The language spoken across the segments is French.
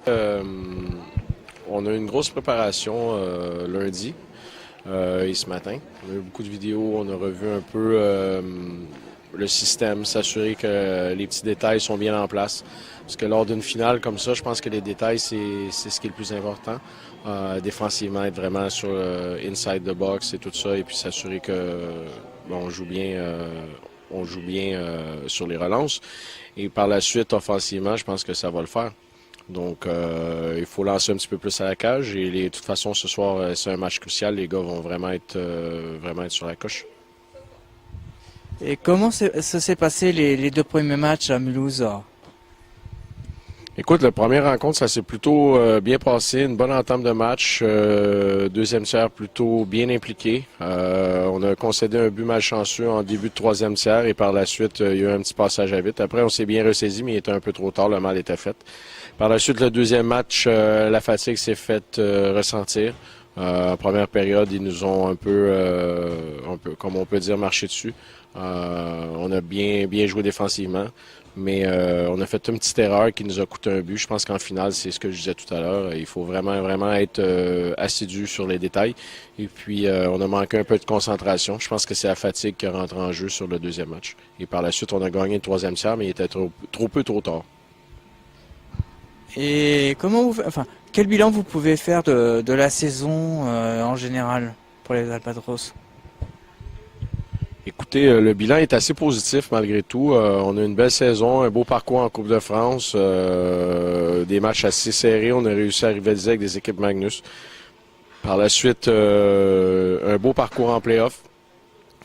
On a une grosse préparation lundi et ce matin. On a eu beaucoup de vidéos, on a revu un peu le système, s'assurer que les petits détails sont bien en place. Parce que lors d'une finale comme ça, je pense que les détails, c'est ce qui est le plus important. Défensivement, être vraiment sur inside the box et tout ça, et puis s'assurer que bon, on joue bien sur les relances. Et par la suite, offensivement, je pense que ça va le faire. Donc, il faut lancer un petit peu plus à la cage. Et de toute façon, ce soir, c'est un match crucial. Les gars vont vraiment être sur la coche. Et comment ça s'est passé les deux premiers matchs à Mulhouse? Écoute, la première rencontre, ça s'est plutôt bien passé. Une bonne entame de match. Deuxième tiers plutôt bien impliqué. On a concédé un but malchanceux en début de troisième tiers et par la suite, il y a eu un petit passage à vite. Après, on s'est bien ressaisi, mais il était un peu trop tard. Le mal était fait. Par la suite, le deuxième match, la fatigue s'est faite ressentir. En première période, ils nous ont un peu, comme on peut dire, marché dessus. On a bien joué défensivement, mais on a fait une petite erreur qui nous a coûté un but. Je pense qu'en finale, c'est ce que je disais tout à l'heure. Il faut vraiment être assidu sur les détails. Et puis, on a manqué un peu de concentration. Je pense que c'est la fatigue qui rentre en jeu sur le deuxième match. Et par la suite, on a gagné le troisième tiers, mais il était trop tard. Et quel bilan vous pouvez faire de la saison en général pour les Albatros? Écoutez, le bilan est assez positif malgré tout. On a une belle saison, un beau parcours en Coupe de France, des matchs assez serrés. On a réussi à rivaliser avec des équipes Magnus. Par la suite, un beau parcours en play-off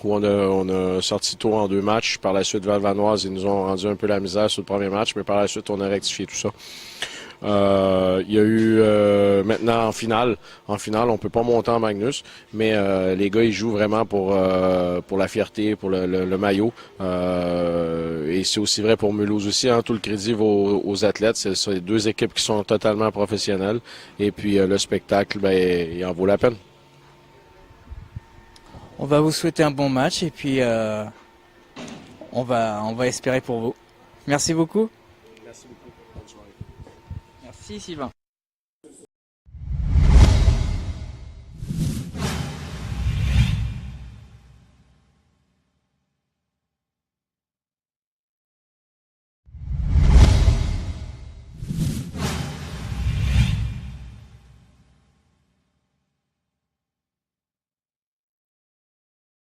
où on a sorti tôt en deux matchs. Par la suite, Val-Vanoise, ils nous ont rendu un peu la misère sur le premier match, mais par la suite, on a rectifié tout ça. Il y a eu maintenant en finale, on peut pas monter en Magnus, mais les gars ils jouent vraiment pour la fierté, pour le maillot. Et c'est aussi vrai pour Mulhouse aussi. Hein, tout le crédit va aux athlètes. C'est deux équipes qui sont totalement professionnelles. Et puis le spectacle, ben, il en vaut la peine. On va vous souhaiter un bon match et puis on va espérer pour vous. Merci beaucoup. Merci beaucoup. Bonne soirée. Merci Sylvain.